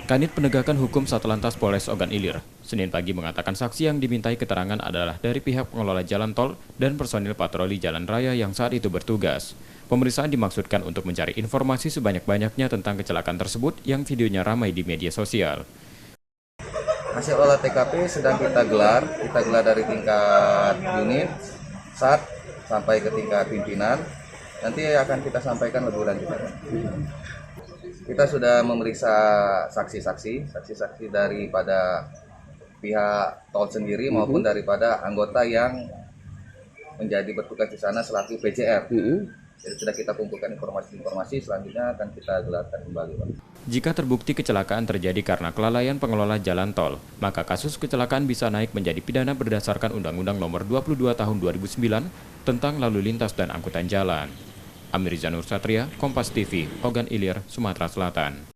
Kanit Penegakan Hukum Satlantas Polres Ogan Ilir, Senin pagi mengatakan saksi yang dimintai keterangan adalah dari pihak pengelola jalan tol dan personil patroli jalan raya yang saat itu bertugas. Pemeriksaan dimaksudkan untuk mencari informasi sebanyak-banyaknya tentang kecelakaan tersebut yang videonya ramai di media sosial. Hasil olah TKP sedang kita gelar dari tingkat unit, SAT, sampai ke tingkat pimpinan. Nanti akan kita sampaikan lebih lanjut. Kita sudah memeriksa saksi-saksi daripada pihak tol sendiri maupun daripada anggota yang menjadi bertugas di sana selaku PJR. Jadi sudah kita kumpulkan informasi selanjutnya akan kita gelarkan kembali, Pak. Jika terbukti kecelakaan terjadi karena kelalaian pengelola jalan tol, maka kasus kecelakaan bisa naik menjadi pidana berdasarkan Undang-Undang Nomor 22 Tahun 2009 tentang Lalu Lintas dan Angkutan Jalan. Amir Zanur Satria, Kompas TV, Ogan Ilir, Sumatera Selatan.